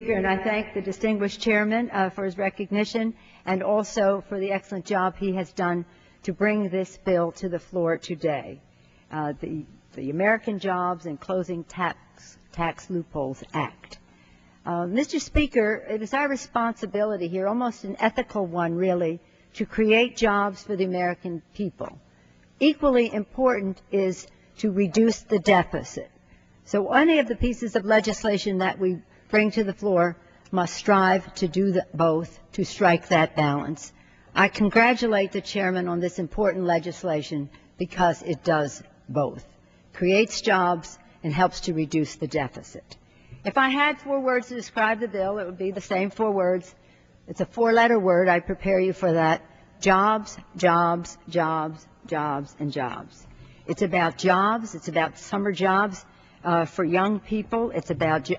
And I thank the distinguished chairman for his recognition and also for the excellent job he has done to bring this bill to the floor today. The American Jobs and Closing Tax Loopholes Act. Mr. Speaker, it is our responsibility here, almost an ethical one really, to create jobs for the American people. Equally important is to reduce the deficit. So any of the pieces of legislation that we bring to the floor must strive to do both, to strike that balance. I congratulate the chairman on this important legislation because it does both, creates jobs and helps to reduce the deficit. If I had 4 words to describe the bill, it would be the same 4 words. It's a 4-letter word. I prepare you for that. Jobs, jobs, jobs, jobs, and jobs. It's about jobs. It's about summer jobs for young people. It's about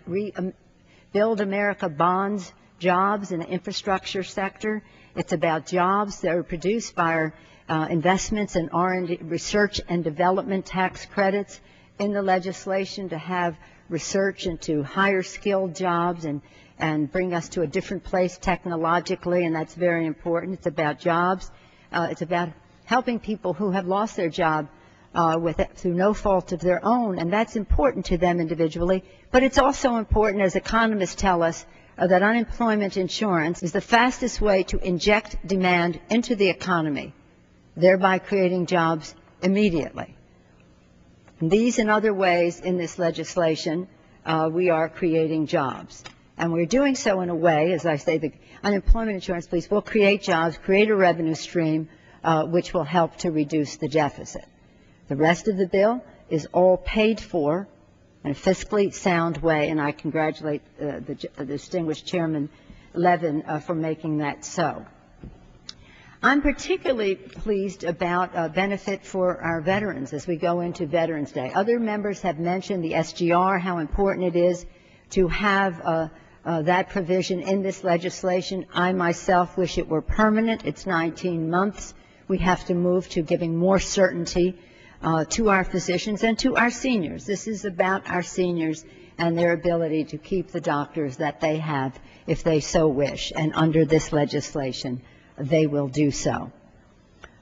Build America bonds, jobs in the infrastructure sector. It's about jobs that are produced by our investments in R&D, research and development tax credits in the legislation to have research into higher skilled jobs and bring us to a different place technologically, and that's very important. It's about jobs. It's about helping people who have lost their job through no fault of their own, and that's important to them individually. But it's also important, as economists tell us, that unemployment insurance is the fastest way to inject demand into the economy, thereby creating jobs immediately. And these and other ways in this legislation, we are creating jobs. And we're doing so in a way, as I say, the unemployment insurance police will create jobs, create a revenue stream, which will help to reduce the deficit. The rest of the bill is all paid for in a fiscally sound way, and I congratulate the distinguished Chairman Levin for making that so. I'm particularly pleased about a benefit for our veterans as we go into Veterans Day. Other members have mentioned the SGR, how important it is to have that provision in this legislation. I myself wish it were permanent. It's 19 months. We have to move to giving more certainty to our physicians and to our seniors. This is about our seniors and their ability to keep the doctors that they have if they so wish, and under this legislation they will do so.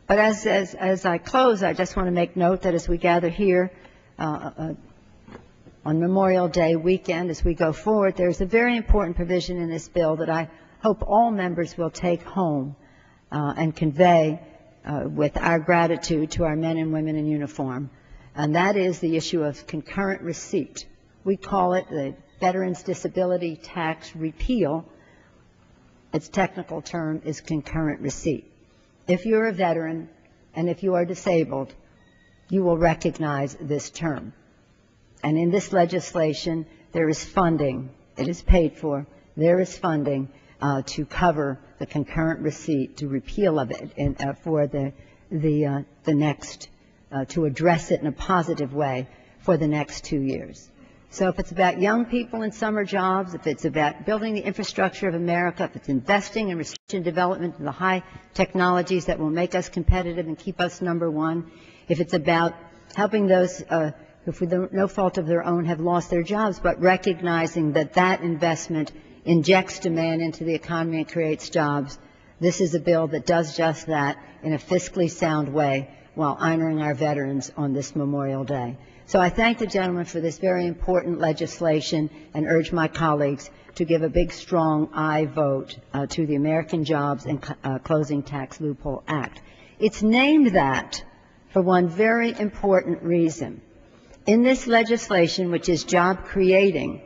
But as I close, I just want to make note that as we gather here on Memorial Day weekend, as we go forward, there's a very important provision in this bill that I hope all members will take home and convey with our gratitude to our men and women in uniform, and that is the issue of concurrent receipt. We call it the Veterans Disability Tax Repeal. Its technical term is concurrent receipt. If you're a veteran and if you are disabled, you will recognize this term. And in this legislation, there is funding. It is paid for. There is funding to cover the concurrent receipt, to repeal of it, and for the next, to address it in a positive way for the next 2 years. So if it's about young people in summer jobs, if it's about building the infrastructure of America, if it's investing in research and development in the high technologies that will make us competitive and keep us #1, if it's about helping those who, for no fault of their own, have lost their jobs, but recognizing that that investment injects demand into the economy and creates jobs, this is a bill that does just that in a fiscally sound way while honoring our veterans on this Memorial Day. So I thank the gentleman for this very important legislation and urge my colleagues to give a big, strong aye vote to the American Jobs and Closing Tax Loophole Act. It's named that for one very important reason. In this legislation, which is job creating,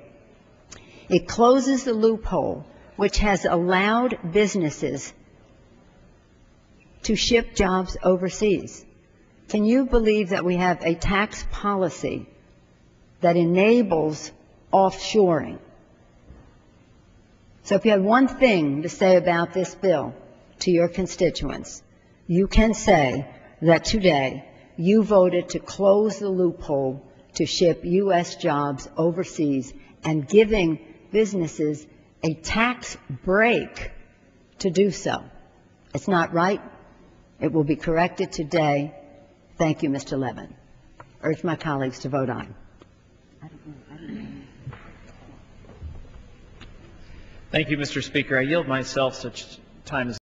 it closes the loophole which has allowed businesses to ship jobs overseas. Can you believe that we have a tax policy that enables offshoring? So if you had one thing to say about this bill to your constituents, you can say that today you voted to close the loophole to ship U.S. jobs overseas and giving businesses a tax break to do so. It's not right. It will be corrected today. Thank you, Mr. Levin. Urge my colleagues to vote aye. Thank you, Mr. Speaker. I yield myself such time as